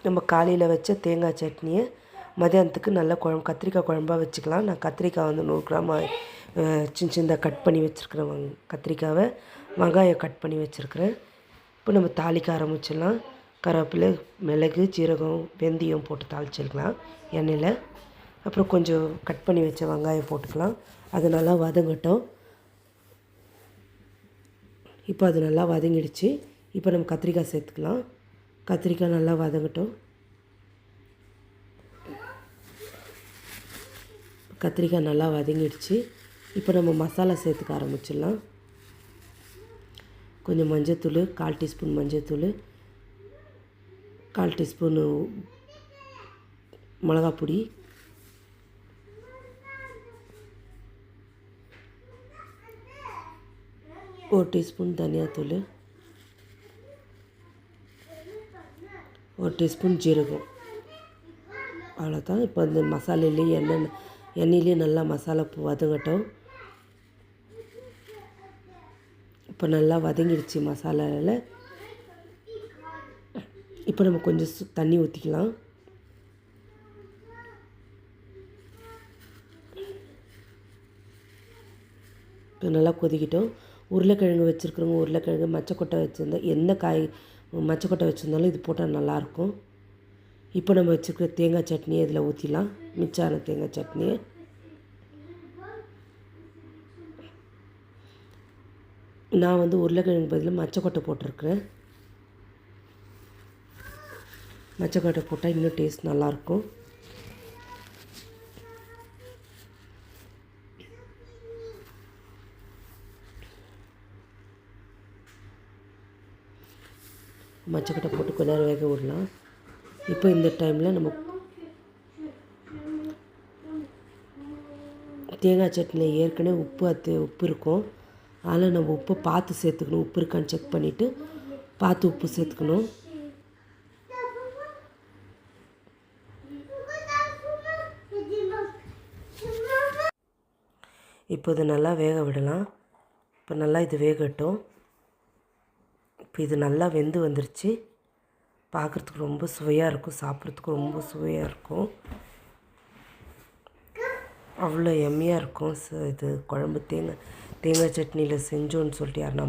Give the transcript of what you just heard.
நம்ம காலையில் வச்ச தேங்காய் சட்னியை மதியானத்துக்கு நல்லா கத்திரிக்காய் குழம்பா வச்சுக்கலாம். நான் கத்திரிக்காய் வந்து 100 கிராம் சின்ன சின்னதாக கட் பண்ணி வச்சுருக்கிறேன். கத்திரிக்காவை வெங்காயம் கட் பண்ணி வச்சுருக்கிறேன். இப்போ நம்ம தாளிக்க ஆரம்பிச்சிடலாம். கருவேப்பிலை, மிளகு, ஜீரகம், வெந்தயம் போட்டு தாளிச்சிக்கலாம் எண்ணெயில். அப்புறம் கொஞ்சம் கட் பண்ணி வச்ச வெங்காயம் போட்டுக்கலாம். அது நல்லா வதங்கட்டும். இப்போ அது நல்லா வதங்கிடுச்சு. இப்போ நம்ம கத்திரிக்காய் சேர்த்துக்கலாம். கத்திரிக்காய் நல்லா வதங்கட்டும். கத்திரிக்காய் நல்லா வதங்கிடுச்சு. இப்போ நம்ம மசாலா சேர்த்துக்க ஆரம்பிச்சிடலாம். கொஞ்சம் மஞ்சத்தூள், 1/4 டீஸ்பூன் மஞ்சத்தூள், 1/4 டீஸ்பூன் மிளகாப்பொடி, ஒரு டீஸ்பூன் தனியாத்தூள், 1 டீஸ்பூன் ஜீரகம். அவ்வளோதான். இப்போ இந்த மசாலையிலேயே எண்ணெயிலே நல்லா மசாலா வதங்கட்டும். இப்போ நல்லா வதங்கிடுச்சு மசாலாவில். இப்போ நம்ம கொஞ்சம் தண்ணி ஊற்றிக்கலாம். இப்போ நல்லா கொதிக்கிட்டோம். உருளைக்கிழங்கு வச்சுருக்கிறவங்க உருளைக்கிழங்கு, மச்சக்கொட்டை வச்சுருந்தா எந்த காய் மச்சக்கொட்டை வச்சுருந்தாலும் இது போட்டால் நல்லாயிருக்கும். இப்போ நம்ம வச்சுருக்கிற தேங்காய் சட்னியை இதில் ஊற்றிடலாம். மிச்சான தேங்காய் சட்னியை நான் வந்து உருளைக்கிழங்கு பதில் மச்சக்கொட்டை போட்டிருக்கிறேன். மச்சக்கொட்டை போட்டால் இன்னும் டேஸ்ட் நல்லாயிருக்கும். மச்சக்கொட்டை போட்டு கொஞ்ச நேரம் வேக விடலாம். இப்போ இந்த டைமில் நம்ம தேங்காய் சட்னியில் ஏற்கனவே உப்பு இருக்கும். அதனால் நம்ம உப்பு பார்த்து சேர்த்துக்கணும். உப்பு இருக்கான்னு செக் பண்ணிவிட்டு பார்த்து உப்பு சேர்த்துக்கணும். இப்போ இது நல்லா வேக விடலாம். இப்போ நல்லா இது வேகட்டும். இப்போ இது நல்லா வெந்து வந்துருச்சு. பார்க்குறதுக்கு ரொம்ப சுவையாக இருக்கும். சாப்பிட்றதுக்கு ரொம்ப சுவையாக இருக்கும். அவ்வளோ எம்மியாக இருக்கும். இது குழம்பு தேங்காய் சட்னியில் செஞ்சோன்னு சொல்லிட்டு யாருன்னா